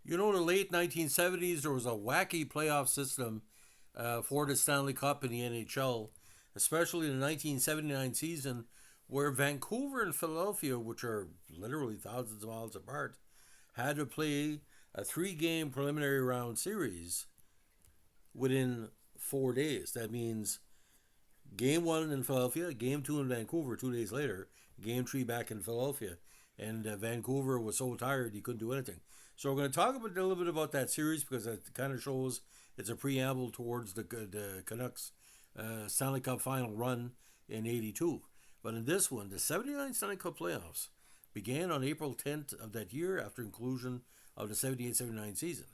In the late 1970s, there was a wacky playoff system for the Stanley Cup in the NHL, especially in the 1979 season, where Vancouver and Philadelphia, which are literally thousands of miles apart, had to play a three-game preliminary round series within 4 days. That means game one in Philadelphia, game two in Vancouver 2 days later, game three back in Philadelphia. And Vancouver was so tired he couldn't do anything. So we're going to talk a little bit about that series because it kind of shows it's a preamble towards the Canucks Stanley Cup final run in '82. But in this one, the '79 Stanley Cup playoffs began on April 10th of that year after conclusion of the '78-'79 season.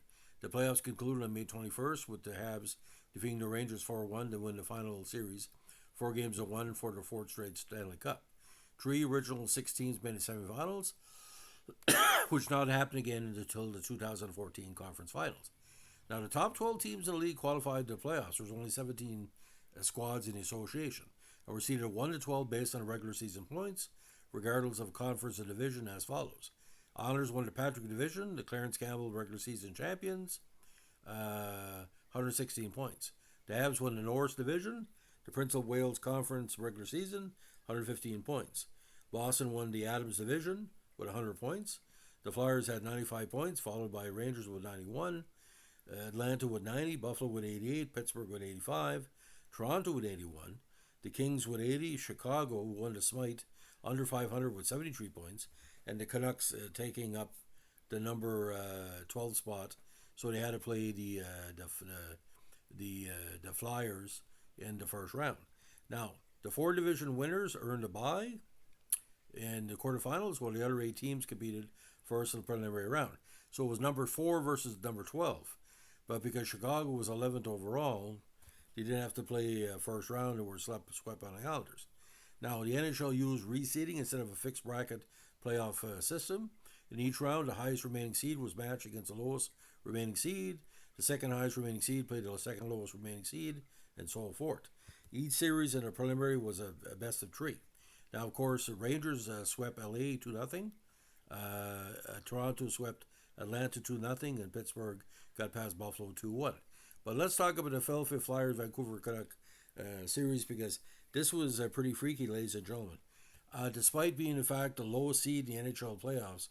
The playoffs concluded on May 21st with the Habs defeating the Rangers 4-1 to win the final series, 4-1 for the fourth straight Stanley Cup. Three original six teams made the semifinals, which not happened again until the 2014 conference finals. Now, the top 12 teams in the league qualified to the playoffs. There was only 17 squads in the association, and were seeded 1 to 12 based on regular season points, regardless of conference or division, as follows. Islanders won the Patrick Division, the Clarence Campbell regular season champions, 116 points. The Habs won the Norris Division, the Prince of Wales Conference regular season, 115 points. Boston won the Adams Division with 100 points. The Flyers had 95 points, followed by Rangers with 91, Atlanta with 90, Buffalo with 88, Pittsburgh with 85, Toronto with 81, the Kings with 80, Chicago won the Smite under 500 with 73 points, and the Canucks taking up the number 12 spot, so they had to play the Flyers in the first round. Now, the four division winners earned a bye in the quarterfinals, while the other eight teams competed first in the preliminary round. So it was number 4 versus number 12. But because Chicago was 11th overall, they didn't have to play first round and were swept by the Islanders. Now, the NHL used reseeding instead of a fixed bracket playoff system. In each round, the highest remaining seed was matched against the lowest remaining seed. The second highest remaining seed played the second lowest remaining seed, and so forth. Each series in a preliminary was a best of three. Now, of course, the Rangers swept LA 2-0. Toronto swept Atlanta 2-0, and Pittsburgh got past Buffalo 2-1. But let's talk about the Philadelphia Flyers Vancouver Canucks series, because this was pretty freaky, ladies and gentlemen. Despite being, in fact, the lowest seed in the NHL playoffs,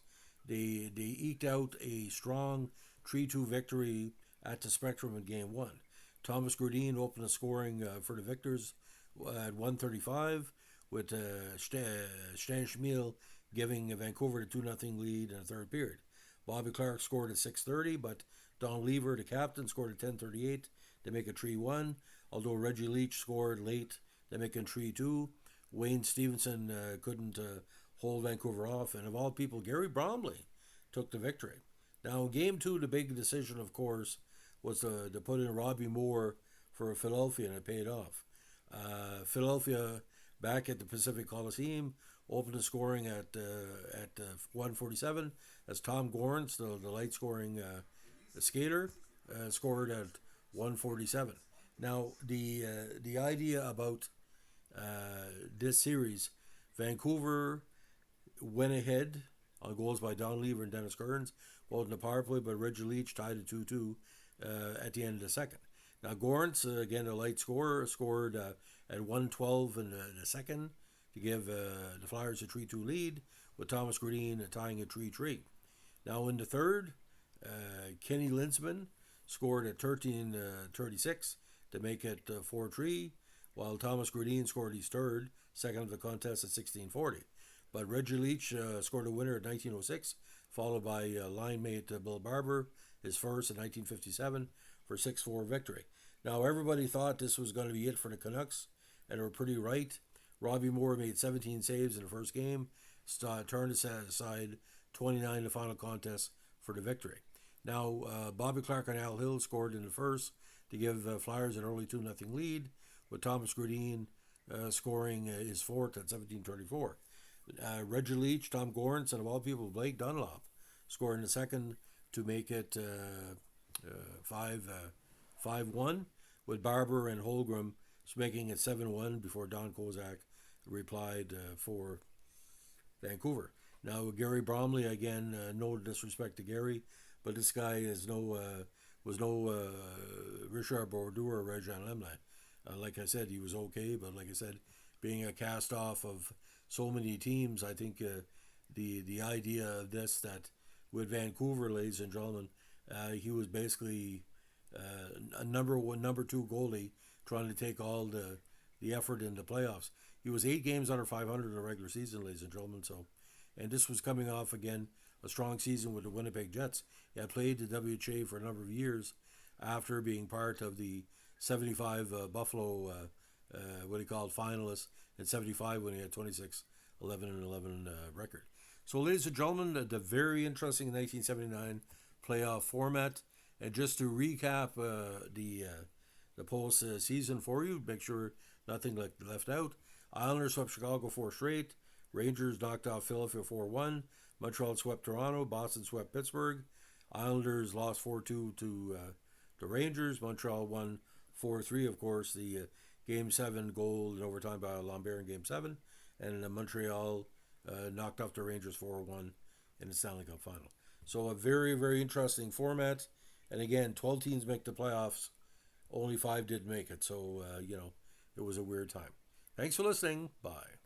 they eked out a strong 3-2 victory at the Spectrum in Game 1. Thomas Grodin opened the scoring for the Victors at 1:35, with Stan Schmiel giving Vancouver the 2-0 lead in the third period. Bobby Clarke scored at 6:30, but Don Lever, the captain, scored at 10:38 to make it 3-1, although Reggie Leach scored late to make it 3-2. Wayne Stevenson couldn't hold Vancouver off, and of all people, Gary Bromley took the victory. Now, in Game 2, the big decision, of course, was to put in Robbie Moore for Philadelphia, and it paid off. Philadelphia, back at the Pacific Coliseum, opened the scoring at 1:47 as Tom Gorns, the light-scoring skater, scored at 1:47. Now, the idea about this series, Vancouver went ahead on goals by Don Lever and Dennis Kearns, both in the power play, but Reggie Leach tied it 2-2 at the end of the second. Now, Gorns, again, a light scorer, scored at 1:12 in the second to give the Flyers a 3-2 lead, with Thomas Grodin tying at 3-3. Now, in the third, Kenny Linsman scored at 13:36 to make it 4-3, while Thomas Grodin scored his third, second of the contest at 16:40. But Reggie Leach scored a winner at 19:06, followed by line mate Bill Barber, his first in 1957, for 6-4 victory. Now, everybody thought this was going to be it for the Canucks, and they were pretty right. Robbie Moore made 17 saves in the first game, turned aside 29 in the final contest for the victory. Now, Bobby Clarke and Al Hill scored in the first to give Flyers an early 2-0 lead, with Thomas Grodin scoring his fourth at 17:34. Reggie Leach, Tom Gorns, and of all people, Blake Dunlop scored in the second to make it 5-1, with Barber and Holmgren making it 7-1 before Don Kozak replied for Vancouver. Now, Gary Bromley, again, no disrespect to Gary, but this guy is was no Richard Bordeaux or Rajan Lemlin. Like I said, he was okay, but like I said, being a cast off of so many teams, I think the idea of this, that with Vancouver, ladies and gentlemen, he was basically a number two goalie trying to take all the effort in the playoffs. He was 8 games under 500 in the regular season, ladies and gentlemen. So, and this was coming off again a strong season with the Winnipeg Jets. He had played the WHA for a number of years after being part of the 75 Buffalo, what he called finalists, in 75 when he had 26, 11 and 11 record. So, ladies and gentlemen, the very interesting 1979 playoff format. And just to recap the post season for you, make sure nothing left out. Islanders swept Chicago 4 straight. Rangers knocked off Philadelphia 4-1. Montreal swept Toronto. Boston swept Pittsburgh. Islanders lost 4-2 to the Rangers. Montreal won 4-3, of course. The Game 7 goal in overtime by Lambert in Game 7. And Montreal knocked off the Rangers 4-1 in the Stanley Cup final. So a very, very interesting format. And again, 12 teams make the playoffs. Only 5 did make it. So, it was a weird time. Thanks for listening. Bye.